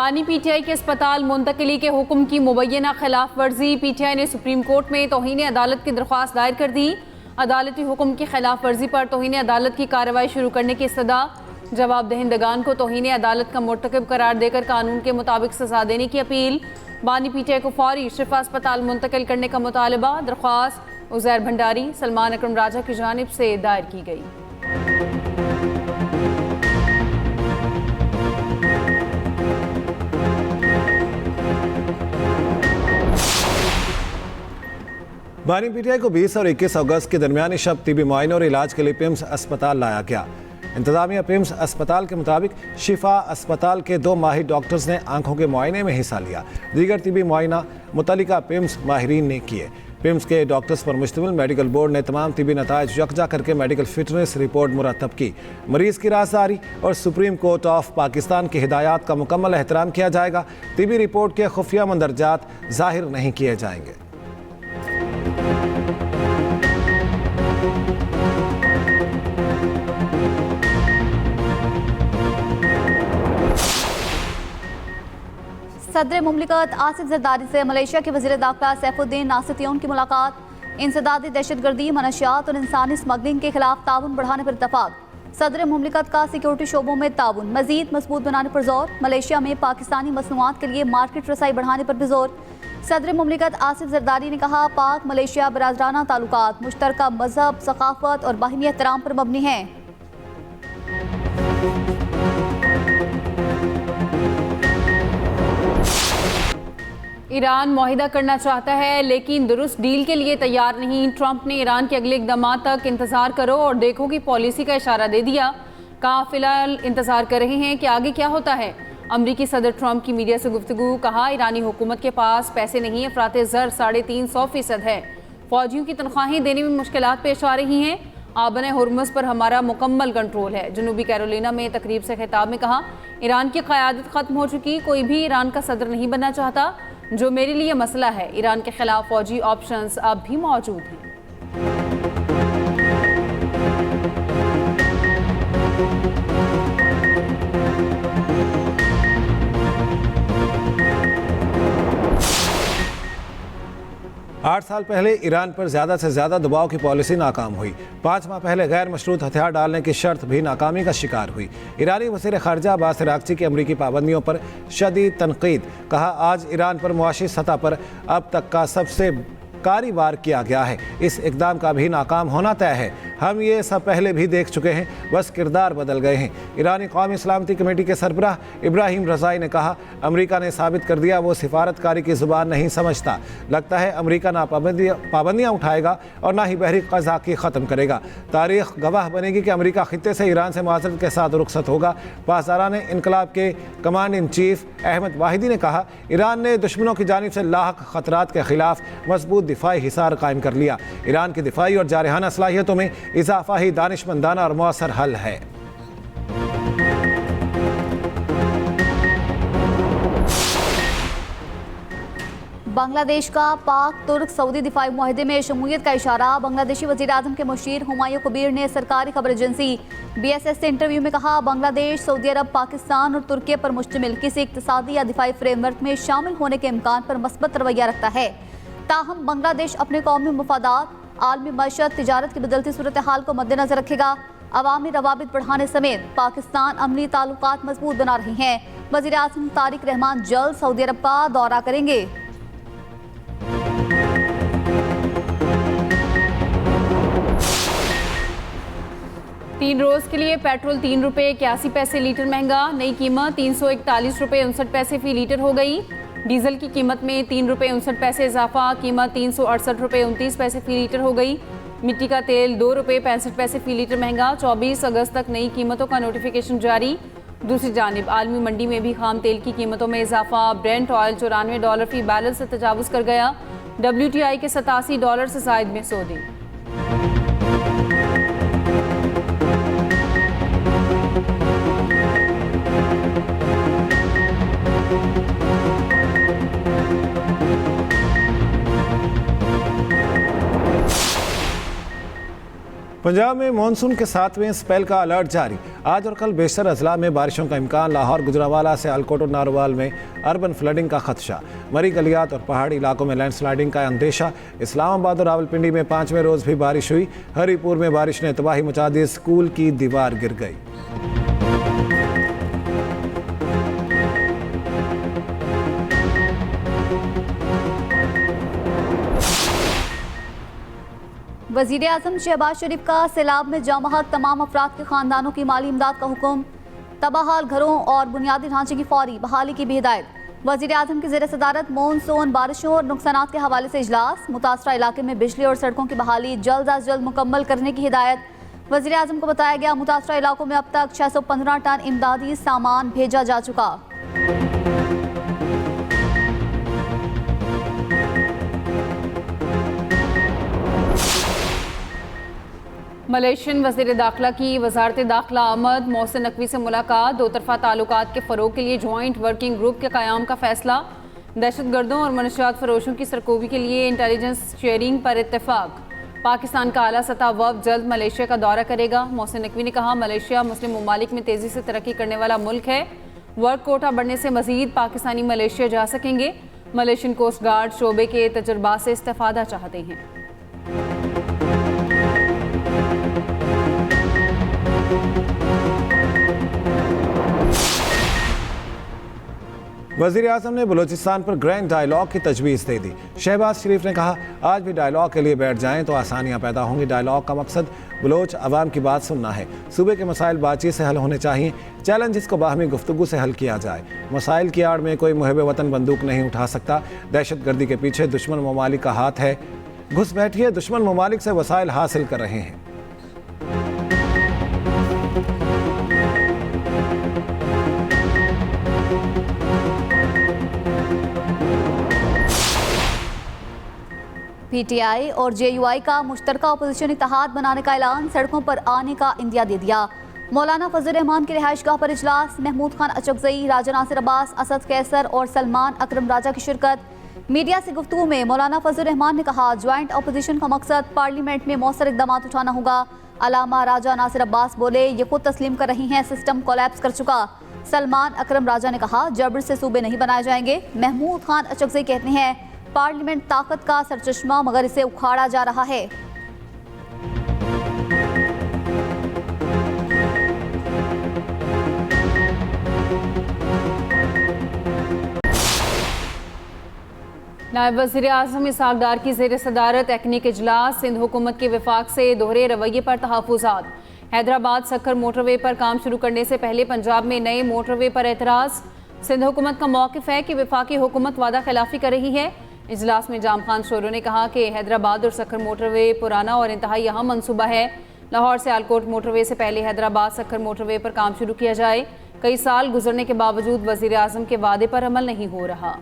बानी पीटीआई के अस्पताल मुंतकिली के हुक्म की मुबैना खिलाफ वर्जी। पीटीआई ने सुप्रीम कोर्ट में तौहीन अदालत की दरख्वास्त दायर कर दी। अदालती हुक्म की खिलाफ वर्जी पर तौहीन अदालत की कार्रवाई शुरू करने की इस्तदा। जवाब दहिंदगान को तौहीन अदालत का मुर्तकब करार देकर कानून के मुताबिक सजा देने की अपील। बानी पीटीआई को फौरी शिफा अस्पताल मुंतकिल करने का मुतालबा। दरख्वास्त उज़ैर भंडारी, सलमान अकरम राजा की जानिब से दायर की गई। बानी पीटीआई को 20 और 21 अगस्त के दरमियानी शब तिबी मुआयने और इलाज के लिए पिम्स अस्पताल लाया गया। इंतजामिया पिम्स अस्पताल के मुताबिक शिफा अस्पताल के 2 माहिर डॉक्टर्स ने आंखों के मुआयने में हिस्सा लिया। दीगर तिबी मुआयना मुतल्लिका पिम्स माहिरीन ने किए। पिम्स के डॉक्टर्स पर मुश्तमिल मेडिकल बोर्ड ने तमाम तिबी नताइज यकजा करके मेडिकल फिटनेस रिपोर्ट मुरतब की। मरीज की राजदारी और सुप्रीम कोर्ट ऑफ पाकिस्तान की हिदायत का मुकम्मल एहतराम किया जाएगा। तिबी रिपोर्ट के खुफिया मंदरजात जाहिर नहीं किए जाएंगे। सदर मुमलिकत आसिफ जरदारी से मलेशिया के वज़ीर दाखिला सैफुद्दीन नासितियोन की मुलाकात। इंसदादी दहशतगर्दी, मनशियात और इंसानी स्मगलिंग के खिलाफ ताउन बढ़ाने पर इत्तफाक। सदर मुमलिकत का सिक्योरिटी शोबों में ताउन मजीद मजबूत बनाने पर जोर। मलेशिया में पाकिस्तानी मसनूआत के लिए मार्केट रसाई बढ़ाने पर भी जोर। सदर मुमलिकत आसिफ जरदारी ने कहा, पाक मलेशिया बरादराना ताल्लुकात मुश्तरका मजहब, सकाफत और बाहिमी एहतराम पर मबनी हैं। ईरान मुआहिदा करना चाहता है लेकिन दुरुस्त डील के लिए तैयार नहीं। ट्रंप ने ईरान के अगले इक़दाम तक इंतजार करो और देखो की पॉलिसी का इशारा दे दिया। कहा फिलहाल इंतजार कर रहे हैं कि आगे क्या होता है। अमरीकी सदर ट्रंप की मीडिया से गुफ्तगू। कहा ईरानी हुकूमत के पास पैसे नहीं, अफराते ज़र 350% है। फौजियों की तनख्वाहें देने में मुश्किलात पेश आ रही हैं। आबन हुर्मुज़ पर हमारा मुकम्मल कंट्रोल है। जनूबी कैरोलिना में तकरीब से खिताब में कहा, ईरान की क़यादत ख़त्म हो चुकी, कोई भी ईरान का सदर नहीं बनना चाहता। जो मेरे लिए मसला है, ईरान के खिलाफ फौजी ऑप्शंस अब भी मौजूद हैं। 8 साल पहले ईरान पर ज़्यादा से ज़्यादा दबाव की पॉलिसी नाकाम हुई। 5 माह पहले गैर मशरूत हथियार डालने की शर्त भी नाकामी का शिकार हुई। ईरानी वज़ीर ख़ारजा अब्बास अराग़ची की अमरीकी पाबंदियों पर शदीद तनक़ीद। कहा आज ईरान पर मुआशी सतह पर अब तक का सबसे कारी वार किया गया है। इस इक़दाम का भी नाकाम होना तय है। हम ये सब पहले भी देख चुके हैं, बस किरदार बदल गए हैं। ईरानी कौमी सलामती कमेटी के सरबराह इब्राहिम रज़ाई ने कहा, अमेरिका ने साबित कर दिया वो सिफारतकारी की ज़ुबान नहीं समझता। लगता है अमेरिका ना पाबंदियाँ उठाएगा और ना ही बहरी क़ज़ा की ख़त्म करेगा। तारीख़ गवाह बनेगी कि अमेरिका ख़ित्ते से ईरान से माज़रत के साथ रुखसत होगा। पासदारान इनकलाब के command in chief Ahmad Vahidi ने कहा, ईरान ने दुश्मनों की जानिब से लाहक ख़तरात के ख़िलाफ़ मजबूत दिफाई हिसार कायम कर लिया। ईरान की दिफाई और जारहाना सलाहियतों में इजाफा ही दानिशमंदाना और मौसर हल है। बांग्लादेश का पाक तुर्क सऊदी दिफाई मुआहदे में शमूलियत का इशारा। बांग्लादेशी वज़ीर आज़म के मुशीर हुमायूं कबीर ने सरकारी खबर एजेंसी BSS से इंटरव्यू में कहा, बांग्लादेश सऊदी अरब, पाकिस्तान और तुर्किया पर मुश्तमिल किसी इक़्तिसादी या दिफाई फ्रेमवर्क में शामिल होने के इम्कान पर मस्बत रवैया रखता है। ताहम बांग्लादेश अपने कौमी मफादात, आलमी मईशत, तिजारत की बदलती सूरत हाल को मद्देनजर रखेगा। अवामी रवाबित बढ़ाने समेत पाकिस्तान अमनी ताल्लुकात मजबूत बना रही हैं। वज़ीर आज़म तारिक रहमान जल्द सऊदी अरब का दौरा करेंगे। तीन रोज के लिए पेट्रोल 3 रुपये 81 पैसे लीटर महंगा। नई कीमत 341 रुपये 59 पैसे फी लीटर हो गई। डीजल की कीमत में 3 रुपये 59 पैसे इजाफा, कीमत 368 रुपये 29 पैसे फी लीटर हो गई। मिट्टी का तेल 2 रुपये 65 पैसे फी लीटर महंगा। 24 अगस्त तक नई कीमतों का नोटिफिकेशन जारी। दूसरी जानिब आलमी मंडी में भी खाम तेल की कीमतों में इजाफा। ब्रेंट ऑयल $94 फी बैरल से तजावुज़ कर गया। WTI के $87 से ज़ायद में सौदे। पंजाब में मानसून के 7वें स्पेल का अलर्ट जारी। आज और कल बेशतर अजला में बारिशों का इम्कान। लाहौर, गुजरांवाला से सियालकोट और नारोवाल में अर्बन फ्लडिंग का खदशा। मरी गलियात और पहाड़ी इलाकों में लैंडस्लाइडिंग का अंदेशा। इस्लामाबाद और रावलपिंडी में 5वें रोज भी बारिश हुई। हरिपुर में बारिश ने तबाही मचा दी, स्कूल की दीवार गिर गई। वजीर आजम शहबाज शरीफ का सैलाब में जामहक तमाम अफराद के खानदानों की माली इमदाद का हुक्म। तबाहाल घरों और बुनियादी ढांचे की फौरी बहाली की भी हिदायत। वजीर आजम की ज़ेर सदारत मॉनसून बारिशों और नुकसानात के हवाले से इजलास। मुतासरा इलाके में बिजली और सड़कों की बहाली जल्द अज जल्द मुकम्मल करने की हिदायत। वजीर आजम को बताया गया मुतासरा इलाकों में अब तक 615 टन इमदादी सामान भेजा जा चुका। मलेशियन वज़ीर दाखिला की वजारत दाखिला आमद मोहसिन नकवी से मुलाकात। दो तरफा ताल्लुकात के फ़रोग के लिए जॉइंट वर्किंग ग्रुप के क़याम का फैसला। दहशतगर्दों और मनशियात फरोशों की सरकोबी के लिए इंटेलिजेंस शेयरिंग पर इत्तेफाक। पाकिस्तान का आला सतह वफ़द जल्द मलेशिया का दौरा करेगा। मोहसिन नकवी ने कहा मलेशिया मुस्लिम ममालिक में तेज़ी से तरक्की करने वाला मुल्क है। वर्क कोटा बढ़ने से मज़ीद पाकिस्तानी मलेशिया जा सकेंगे। मलेशियन कोस्ट गार्ड शोबे के तजुर्बा से इस्तेफादा चाहते हैं। वज़ीर आज़म ने बलूचिस्तान पर ग्रैंड डायलॉग की तजवीज़ दे दी। शहबाज शरीफ ने कहा आज भी डायलॉग के लिए बैठ जाएं तो आसानियां पैदा होंगी। डायलॉग का मकसद बलोच अवाम की बात सुनना है। सूबे के मसाइल बातचीत से हल होने चाहिए। चैलेंज को बाहमी गुफ्तगू से हल किया जाए। मसाइल की आड़ में कोई मुहब वतन बंदूक नहीं उठा सकता। दहशत गर्दी के पीछे दुश्मन ममालिक का हाथ है। घुस बैठिए, दुश्मन ममालिक से वसाइल हासिल कर रहे हैं। PTI और JUI का मुश्तरका अपोजिशन इत्तेहाद बनाने का ऐलान। सड़कों पर आने का इंदिया दे दिया। मौलाना फजल रहमान की रिहाइशगाह पर इजलास। महमूद खान अचकजई, राजा नासिर अब्बास, असद कैसर और सलमान अकरम राजा की शिरकत। मीडिया से गुफ्तगू में मौलाना फजल रहमान ने कहा ज्वाइंट अपोजिशन का मकसद पार्लियामेंट में मौसर इकदाम उठाना होगा। अलामा राजा नासिर अब्बास बोले ये खुद तस्लीम कर रही हैं सिस्टम कोलैप्स कर चुका। सलमान अकरम राजा ने कहा जबर से सूबे नहीं बनाए जाएंगे। महमूद खान अचकजई कहते हैं पार्लियामेंट ताकत का सरचश्मा मगर इसे उखाड़ा जा रहा है। नायब वज़ीर आज़म इसहाक डार की ज़ेर सदारत टेक्निक इजलास। सिंध हुकूमत के विफाक से दोहरे रवैये पर तहफ़्फ़ुज़ात। हैदराबाद सक्खर मोटरवे पर काम शुरू करने से पहले पंजाब में नए मोटरवे पर एतराज़। सिंध हुकूमत का मौक़िफ़ है कि वफाकी हुकूमत वादा खिलाफ़ी कर रही है। इजलास में जाम खान शोरो ने कहा कि हैदराबाद और सक्खर मोटरवे पुराना और इंतहाई अहम मनसूबा है। लाहौर से सियालकोट मोटरवे से पहले हैदराबाद सक्खर मोटरवे पर काम शुरू किया जाए। कई साल गुजरने के बावजूद वज़ीर आज़म के वादे पर अमल नहीं हो रहा।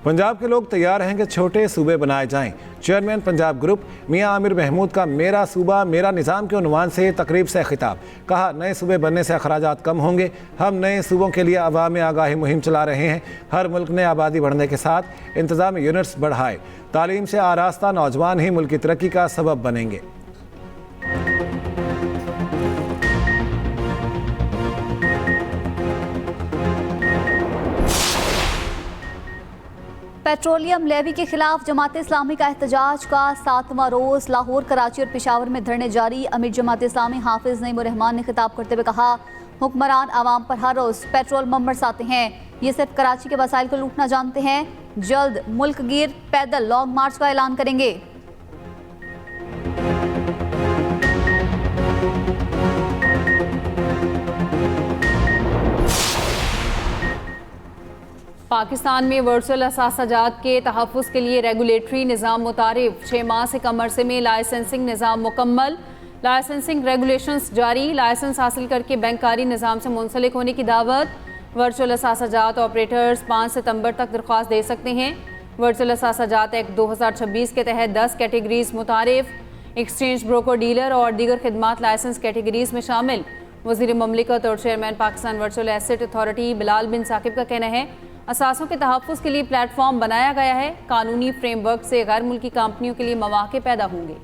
पंजाब के लोग तैयार हैं कि छोटे सूबे बनाए जाएं। चेयरमैन पंजाब ग्रुप मियां आमिर महमूद का मेरा सूबा मेरा निज़ाम के उन्वान से तकरीब से खिताब। कहा नए सूबे बनने से अखराजात कम होंगे। हम नए सूबों के लिए अवामी आगाही मुहिम चला रहे हैं। हर मुल्क ने आबादी बढ़ने के साथ इंतजामी यूनिट्स बढ़ाए। तालीम से आरास्ता नौजवान ही मुल्क की तरक्की का सबब बनेंगे। पेट्रोलियम लेवी के खिलाफ जमात इस्लामी का एहतजाज का 7वां रोज। लाहौर, कराची और पेशावर में धरने जारी। अमीर जमात इस्लामी हाफिज नईमुर रहमान ने खिताब करते हुए कहा हुक्मरान आवाम पर हर रोज पेट्रोल बम बरसाते हैं। ये सिर्फ कराची के वसाइल को लूटना जानते हैं। जल्द मुल्क गिर पैदल लॉन्ग मार्च का ऐलान करेंगे। पाकिस्तान में वर्चुअल असासाजात के तहफ़्फ़ुज़ के लिए रेगुलेटरी निज़ाम मुतारिफ। 6 माह से कम अरसे में लाइसेंसिंग निज़ाम मुकम्मल। लाइसेंसिंग रेगुलेशंस जारी। लाइसेंस हासिल करके बैंककारी निज़ाम से मुंसलिक होने की दावत। वर्चुअल असासाजात ऑपरेटर्स 5 सितंबर तक दरख्वास्त दे सकते हैं। वर्चुअल असासाजात एक्ट 2026 के तहत 10 कैटेगरीज मुतारिफ। एक्सचेंज, ब्रोकर, डीलर और दीगर खिदमात लाइसेंस कैटेगरीज में शामिल। वज़ीर ममलिकत और chairman Pakistan virtual asset authority Bilal bin Saqib का कहना है असासों के तहफ़्फ़ुज़ के लिए प्लेटफॉर्म बनाया गया है। कानूनी फ्रेमवर्क से गैर मुल्की कंपनियों के लिए मौक़े पैदा होंगे।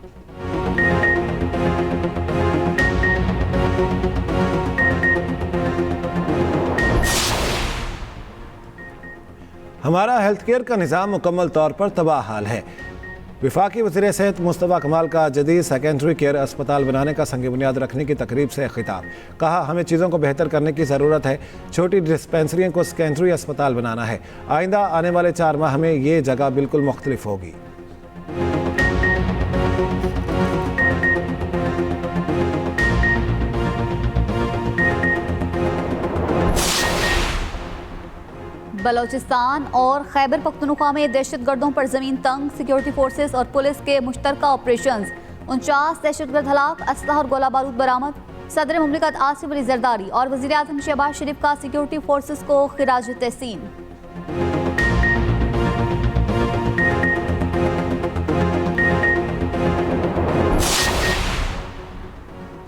हमारा हेल्थ केयर का निज़ाम मुकम्मल तौर पर तबाह हाल है। वफाकी वज़ीर सेहत मुस्तफ़ा कमाल का जदीद सेकेंडरी केयर अस्पताल बनाने का संग बुनियाद रखने की तकरीब से खिताब। कहा, हमें चीज़ों को बेहतर करने की ज़रूरत है। छोटी डिस्पेंसरियों को सेकेंडरी अस्पताल बनाना है। आइंदा आने वाले 4 माह में ये जगह बिल्कुल मुख्तलिफ होगी। बलोचिस्तान और खैबर पख्तूनख्वा में दहशतगर्दों पर जमीन तंग, सिक्योरिटी फोर्सेस और पुलिस के मुश्तरका ऑपरेशंस। 49 दहशतगर्द हलाक, असलहा और गोला बारूद बरामद। सदर मुमलिकत आसिफ अली जरदारी और वज़ीर आज़म शहबाज शरीफ का सिक्योरिटी फोर्सेस को खिराज तहसीन।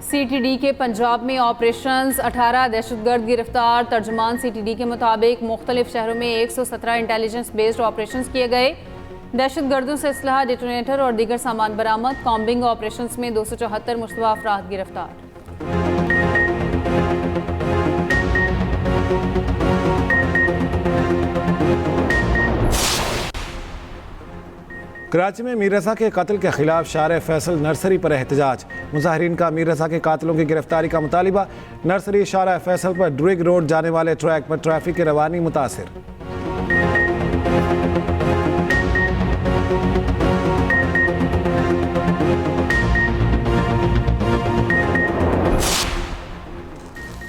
CTD के पंजाब में ऑपरेशंस, 18 दहशतगर्द गिरफ्तार। तर्जुमान CTD के मुताबिक मुख्तलिफ शहरों में 117 इंटेलिजेंस बेस्ड ऑपरेशंस किए गए। दहशतगर्दों से असलहा, डेटोनेटर और दीगर सामान बरामद। कॉम्बिंग ऑपरेशंस में 274 मुश्तबा अफराद गिरफ्तार। कराची में मीर रज़ा के कत्ल के खिलाफ शार फैसल नर्सरी पर एहतजाज। मुजाहिरीन का मीर रज़ा के कातिलों की गिरफ्तारी का मुतालिबा। नर्सरी शार फैसल पर ड्रिग रोड जाने वाले ट्रैक पर ट्रैफिक की रवानी मुतासिर।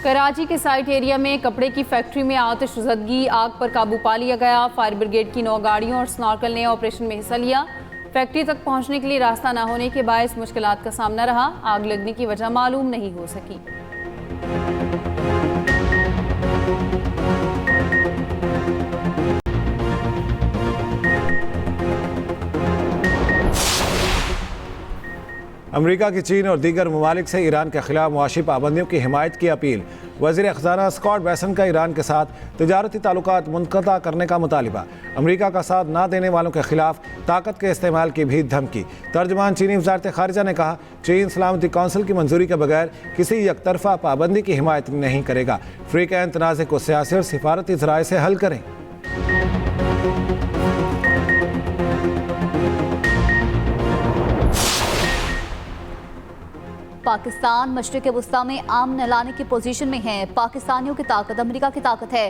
कराची के साइट एरिया में कपड़े की फैक्ट्री में आतिशज़दगी, आग पर काबू पा लिया गया। फायर ब्रिगेड की 9 गाड़ियों और स्नॉर्कल ने ऑपरेशन में हिस्सा लिया। फैक्ट्री तक पहुंचने के लिए रास्ता न होने के बायस मुश्किलात का सामना रहा। आग लगने की वजह मालूम नहीं हो सकी। अमेरिका की चीन और दीगर ममालिक से ईरान के खिलाफ मुआशी पाबंदियों की हिमायत की अपील। वज़ीर ख़ज़ाना स्कॉट बेसन का ईरान के साथ तिजारती ताल्लुकात मुनक़ता करने का मुतालिबा। अमेरिका का साथ ना देने वालों के खिलाफ ताकत के इस्तेमाल की भी धमकी। तर्जुमान चीनी वज़ारत ख़ारिजा ने कहा, चीन सलामती कौंसिल की मंजूरी के बगैर किसी यकतरफा पाबंदी की हिमायत नहीं करेगा। फ़्रीक़ैन तनाज़े को सियासी और सिफारती ज़राए से हल करें। पाकिस्तान मशरिक़ वस्ता में आम लाने की पोजीशन में है। पाकिस्तानियों की ताकत अमेरिका की ताकत है।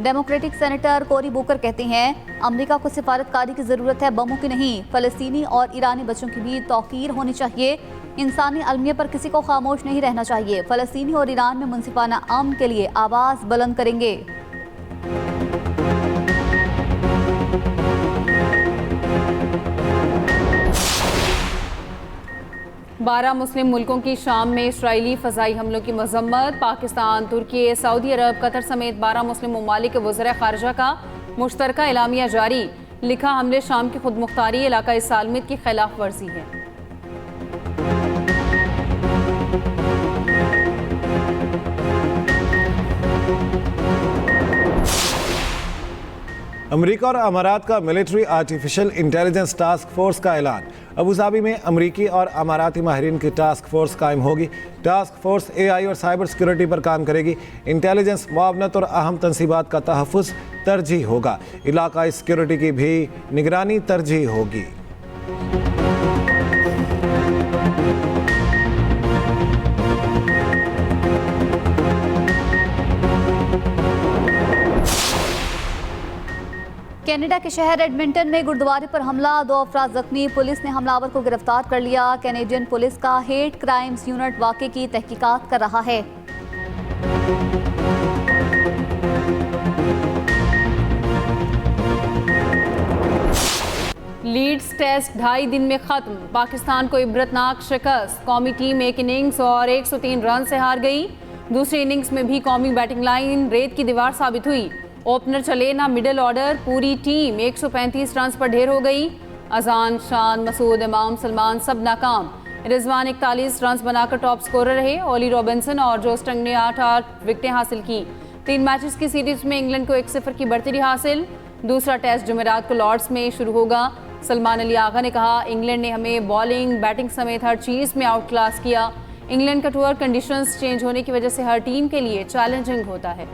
डेमोक्रेटिक सेनेटर कोरी बुकर कहते हैं, अमेरिका को सिफारतकारी की ज़रूरत है, बमों की नहीं। फ़लस्तीनी और ईरानी बच्चों की भी तौक़ीर होनी चाहिए। इंसानी अलमिया पर किसी को खामोश नहीं रहना चाहिए। फ़लस्तीनी और ईरान में मुनसिफाना अमन के लिए आवाज़ बुलंद करेंगे। 12 मुस्लिम मुल्कों की शाम में इसराइली फ़ज़ाई हमलों की मज़म्मत। पाकिस्तान, तुर्की, सऊदी अरब, कतर समेत 12 मुस्लिम ममालिक के वज़ीर ख़ारिजा का मुश्तरका एलामिया जारी। लिखा, हमले शाम की खुद मुख्तारी इलाका सालमित की खिलाफ वर्जी है। अमेरिका और अमारात का military artificial intelligence task force का ऐलान। अबूधाबी में अमरीकी और अमाराती माहिरीन की टास्क फोर्स कायम होगी। टास्क फोर्स AI और साइबर सिक्योरिटी पर काम करेगी। इंटेलिजेंस, मुआवनत और अहम तनसीबात का तहफ़्फ़ुज़ तरजीह होगा। इलाकाई सिक्योरिटी की भी निगरानी तरजीह होगी। कनाडा के शहर एडमिंटन में गुरुद्वारे पर हमला, 2 अफराद जख्मी। पुलिस ने हमलावर को गिरफ्तार कर लिया। कैनेडियन पुलिस का हेट क्राइम्स यूनिट वाक़े की तहकीकात कर रहा है। लीड्स टेस्ट 2.5 दिन में खत्म। पाकिस्तान को इबरतनाक शिकस्त। कौमी टीम एक इनिंग्स और 103 रन से हार गई। दूसरी इनिंग्स में भी कौमी बैटिंग लाइन रेत की दीवार साबित हुई। ओपनर चले ना मिडिल ऑर्डर, पूरी टीम 135 रन पर ढेर हो गई। अजान, शान, मसूद, इमाम, सलमान सब नाकाम। रिजवान 41 रन बनाकर टॉप स्कोरर रहे। ओली रॉबिन्सन और जो स्टंग ने 8 विकेटें हासिल की। 3 मैचेस की सीरीज में इंग्लैंड को 1-0 की बढ़ती हासिल। दूसरा टेस्ट जुमेरात को लॉर्ड्स में शुरू होगा। सलमान अली आगा ने कहा, इंग्लैंड ने हमें बॉलिंग, बैटिंग समेत हर चीज़ में आउट क्लास किया। इंग्लैंड का टूर कंडीशंस चेंज होने की वजह से हर टीम के लिए चैलेंजिंग होता है।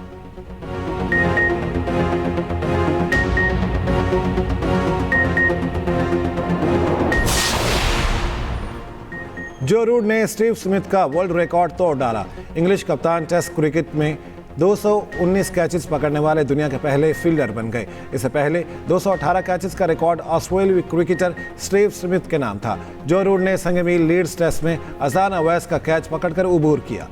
जो रूट ने स्टीव स्मिथ का वर्ल्ड रिकॉर्ड तोड़ डाला। इंग्लिश कप्तान टेस्ट क्रिकेट में 219 कैचेस पकड़ने वाले दुनिया के पहले फील्डर बन गए। इससे पहले 218 कैचेस का रिकॉर्ड ऑस्ट्रेलियाई क्रिकेटर स्टीव स्मिथ के नाम था। जो रूट ने संगमील लीड्स टेस्ट में अजान अवैस का कैच पकड़कर उबूर किया।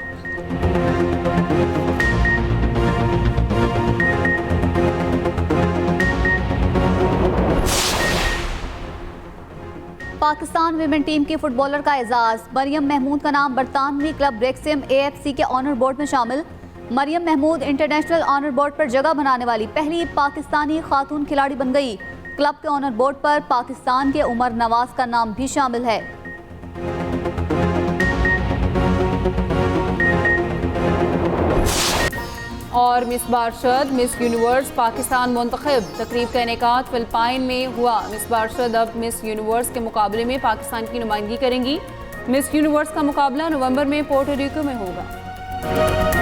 पाकिस्तान विमेन टीम की फुटबॉलर का एजाज। मरियम महमूद का नाम बरतानवी क्लब रेक्सियम AFC के ऑनर बोर्ड में शामिल। Maryam Mahmood international honour board पर जगह बनाने वाली पहली पाकिस्तानी खातून खिलाड़ी बन गई। क्लब के ऑनर बोर्ड पर पाकिस्तान के उमर नवाज का नाम भी शामिल है। और मिसबाह अरशद मिस यूनिवर्स पाकिस्तान मुंतखब। तकरीब का इनेकाद फिलिपाइन में हुआ। मिसबाह अरशद अब मिस यूनिवर्स के मुकाबले में पाकिस्तान की नुमाइंदगी करेंगी। मिस यूनिवर्स का मुकाबला नवंबर में पोर्टो रिको में होगा।